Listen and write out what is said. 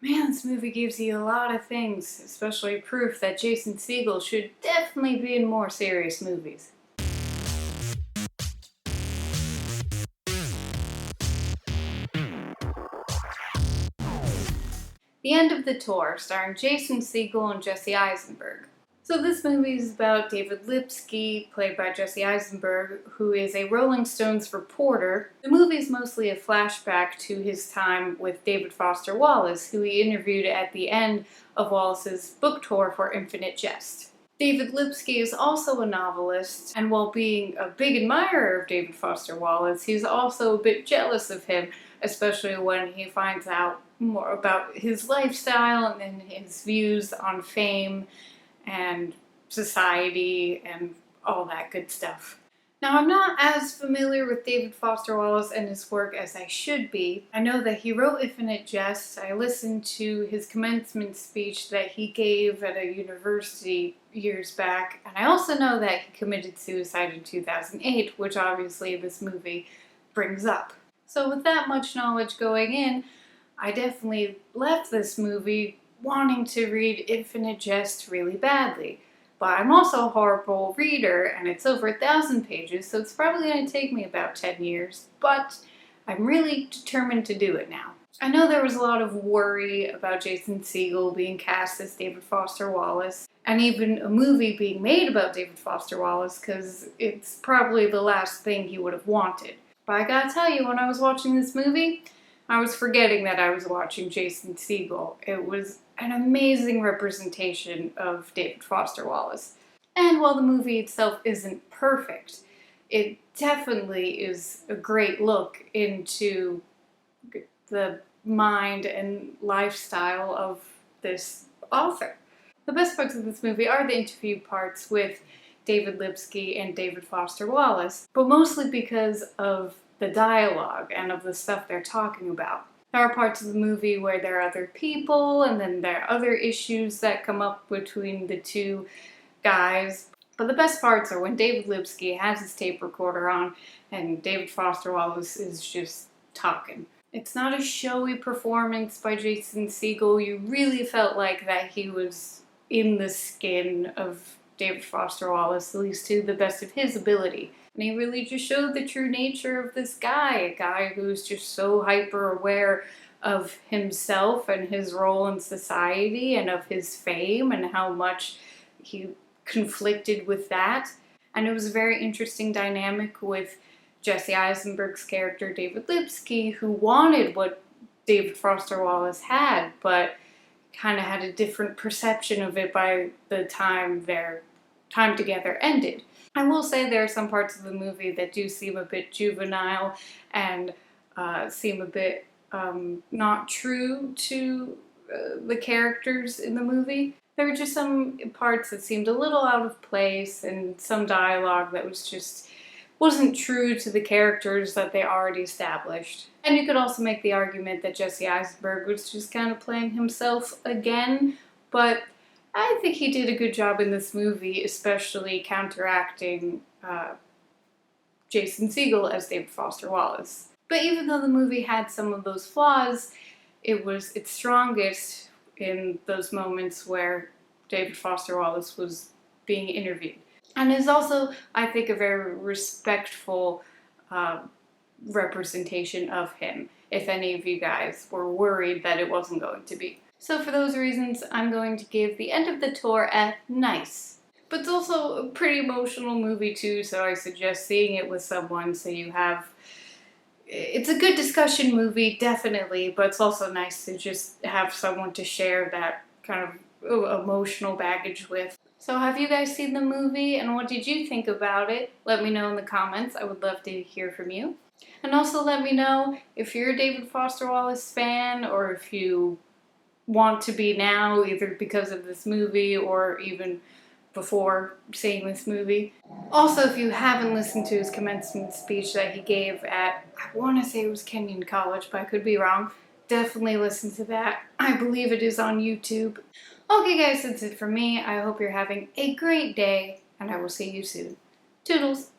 Man, this movie gives you a lot of things, especially proof that Jason Segel should definitely be in more serious movies. The End of the Tour, starring Jason Segel and Jesse Eisenberg. So this movie is about David Lipsky, played by Jesse Eisenberg, who is a Rolling Stones reporter. The movie is mostly a flashback to his time with David Foster Wallace, who he interviewed at the end of Wallace's book tour for Infinite Jest. David Lipsky is also a novelist, and while being a big admirer of David Foster Wallace, he's also a bit jealous of him, especially when he finds out more about his lifestyle and his views on fame and society and all that good stuff. Now, I'm not as familiar with David Foster Wallace and his work as I should be. I know that he wrote Infinite Jest. I listened to his commencement speech that he gave at a university years back, and I also know that he committed suicide in 2008, which obviously this movie brings up. So with that much knowledge going in, I definitely left this movie wanting to read Infinite Jest really badly. But I'm also a horrible reader, and it's over 1,000 pages, so it's probably going to take me about 10 years, but I'm really determined to do it now. I know there was a lot of worry about Jason Segel being cast as David Foster Wallace, and even a movie being made about David Foster Wallace, because it's probably the last thing he would have wanted. But I gotta tell you, when I was watching this movie, I was forgetting that I was watching Jason Segel. It was an amazing representation of David Foster Wallace. And while the movie itself isn't perfect, it definitely is a great look into the mind and lifestyle of this author. The best parts of this movie are the interview parts with David Lipsky and David Foster Wallace, but mostly because of the dialogue and of the stuff they're talking about. There are parts of the movie where there are other people, and then there are other issues that come up between the two guys. But the best parts are when David Lipsky has his tape recorder on and David Foster Wallace is just talking. It's not a showy performance by Jason Segel. You really felt like that he was in the skin of David Foster Wallace, at least to the best of his ability. And he really just showed the true nature of this guy, a guy who's just so hyper aware of himself and his role in society and of his fame and how much he conflicted with that. And it was a very interesting dynamic with Jesse Eisenberg's character, David Lipsky, who wanted what David Foster Wallace had, but kind of had a different perception of it by the time their time together ended. I will say there are some parts of the movie that do seem a bit juvenile and seem a bit not true to the characters in the movie. There were just some parts that seemed a little out of place and some dialogue that wasn't true to the characters that they already established. And you could also make the argument that Jesse Eisenberg was just kind of playing himself again, but I think he did a good job in this movie, especially counteracting Jason Segel as David Foster Wallace. But even though the movie had some of those flaws, it was its strongest in those moments where David Foster Wallace was being interviewed. And is also, I think, a very respectful representation of him, if any of you guys were worried that it wasn't going to be. So for those reasons, I'm going to give The End of the Tour a nice. But it's also a pretty emotional movie too, so I suggest seeing it with someone so you have... It's a good discussion movie, definitely, but it's also nice to just have someone to share that kind of emotional baggage with. So have you guys seen the movie, and what did you think about it? Let me know in the comments. I would love to hear from you. And also let me know if you're a David Foster Wallace fan, or if you want to be now, either because of this movie or even before seeing this movie. Also, if you haven't listened to his commencement speech that he gave at, I want to say it was Kenyon College, but I could be wrong, definitely listen to that. I believe it is on YouTube. Okay guys, that's it for me. I hope you're having a great day, and I will see you soon. Toodles!